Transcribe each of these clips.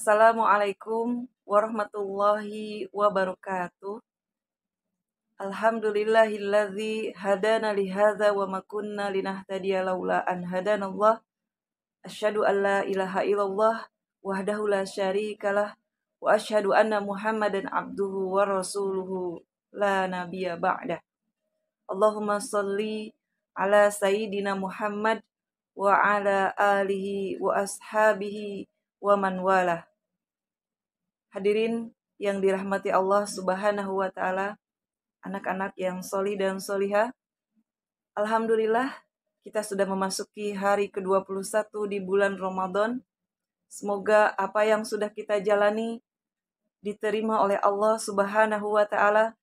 Assalamualaikum warahmatullahi wabarakatuh. Alhamdulillahilladzi hadana lihadza wa ma kunna linahtadiya laula an hadanallah. Asyhadu an la ilaha illallah wahdahu la syarikalah wa asyhadu anna Muhammadan abduhu wa rasuluhu la nabiyya ba'dah. Allahumma shalli ala sayyidina Muhammad wa ala alihi wa ashabihi wa man walah. Hadirin yang dirahmati Allah Subhanahu wa taala, anak-anak yang sholih dan sholihah. Alhamdulillah, kita sudah memasuki hari ke-21 di bulan Ramadan. Semoga apa yang sudah kita jalani diterima oleh Allah Subhanahu wa taala,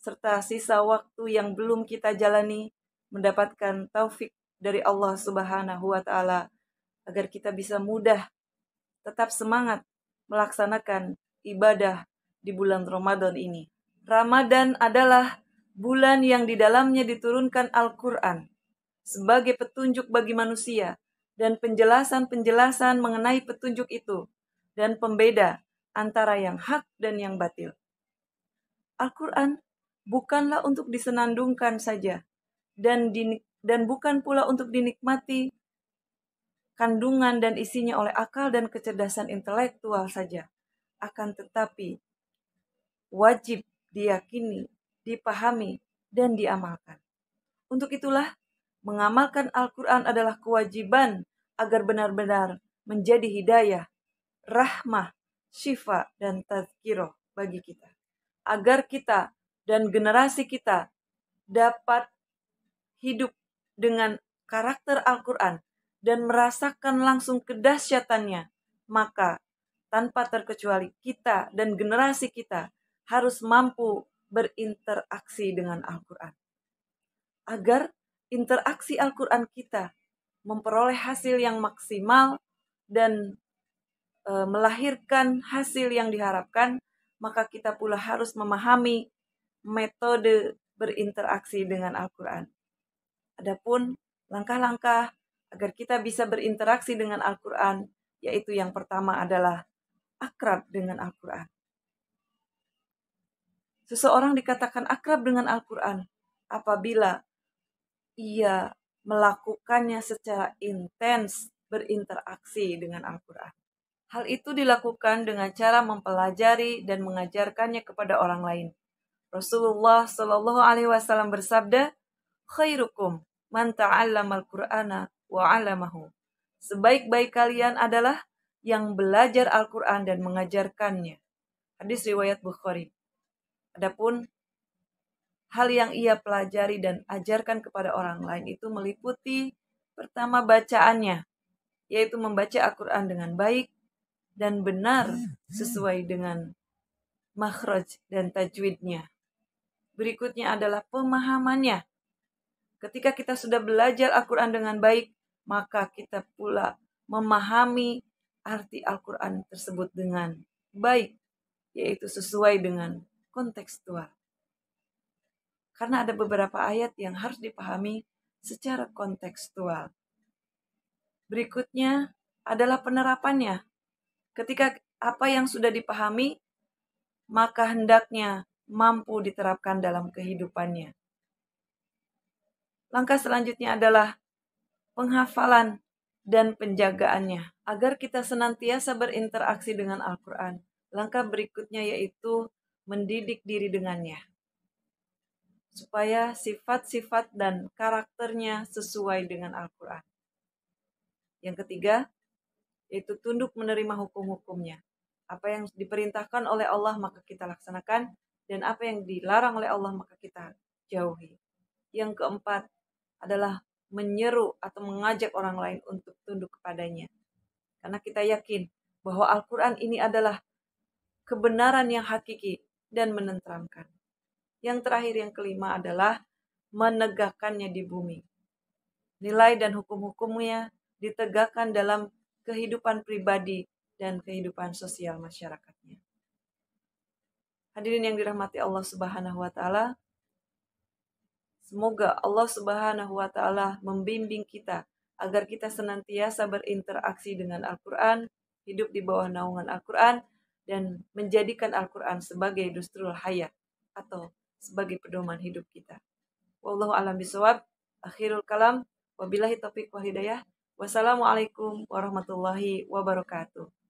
serta sisa waktu yang belum kita jalani mendapatkan taufik dari Allah Subhanahu wa taala agar kita bisa mudah tetap semangat melaksanakan ibadah di bulan Ramadan ini. Ramadan adalah bulan yang di dalamnya diturunkan Al-Quran sebagai petunjuk bagi manusia dan penjelasan-penjelasan mengenai petunjuk itu dan pembeda antara yang hak dan yang batil. Al-Quran bukanlah untuk disenandungkan saja dan bukan pula untuk dinikmati kandungan dan isinya oleh akal dan kecerdasan intelektual saja. Akan tetapi wajib diyakini, dipahami, dan diamalkan. Untuk itulah, mengamalkan Al-Quran adalah kewajiban agar benar-benar menjadi hidayah, rahmah, syifa, dan tazkirah bagi kita. Agar kita dan generasi kita dapat hidup dengan karakter Al-Quran dan merasakan langsung kedahsyatannya, maka tanpa terkecuali kita dan generasi kita harus mampu berinteraksi dengan Al-Quran. Agar interaksi Al-Quran kita memperoleh hasil yang maksimal dan melahirkan hasil yang diharapkan, maka kita pula harus memahami metode berinteraksi dengan Al-Quran. Adapun langkah-langkah agar kita bisa berinteraksi dengan Al-Quran, yaitu yang pertama adalah akrab dengan Al-Quran. Seseorang dikatakan akrab dengan Al-Quran apabila ia melakukannya secara intens berinteraksi dengan Al-Quran. Hal itu dilakukan dengan cara mempelajari dan mengajarkannya kepada orang lain. Rasulullah Shallallahu Alaihi Wasallam bersabda, "Khairukum man ta'allamal Qur'ana wa 'allamahu." Sebaik-baik kalian adalah yang belajar Al-Quran dan mengajarkannya. Hadis riwayat Bukhari. Adapun hal yang ia pelajari dan ajarkan kepada orang lain itu meliputi pertama bacaannya, yaitu membaca Al-Quran dengan baik dan benar sesuai dengan makhraj dan tajwidnya. Berikutnya adalah pemahamannya. Ketika kita sudah belajar Al-Quran dengan baik, maka kita pula memahami arti Al-Quran tersebut dengan baik, yaitu sesuai dengan kontekstual. Karena ada beberapa ayat yang harus dipahami secara kontekstual. Berikutnya adalah penerapannya. Ketika apa yang sudah dipahami, maka hendaknya mampu diterapkan dalam kehidupannya. Langkah selanjutnya adalah penghafalan dan penjagaannya. Agar kita senantiasa berinteraksi dengan Al-Quran, langkah berikutnya yaitu mendidik diri dengannya, supaya sifat-sifat dan karakternya sesuai dengan Al-Quran. Yang ketiga, yaitu tunduk menerima hukum-hukumnya. Apa yang diperintahkan oleh Allah maka kita laksanakan, dan apa yang dilarang oleh Allah maka kita jauhi. Yang keempat adalah menyeru atau mengajak orang lain untuk tunduk kepadanya. Karena kita yakin bahwa Al-Quran ini adalah kebenaran yang hakiki dan menenteramkan. Yang terakhir, yang kelima adalah menegakkannya di bumi. Nilai dan hukum-hukumnya ditegakkan dalam kehidupan pribadi dan kehidupan sosial masyarakatnya. Hadirin yang dirahmati Allah Subhanahu wa taala, semoga Allah Subhanahu wa taala membimbing kita agar kita senantiasa berinteraksi dengan Al-Quran hidup di bawah naungan Al-Quran, dan menjadikan Al-Quran sebagai dusturul hayat atau sebagai pedoman hidup kita. Wallahu a'lam bishawab. Akhirul kalam. Wabillahi taufiq wal hidayah. Wassalamualaikum warahmatullahi wabarakatuh.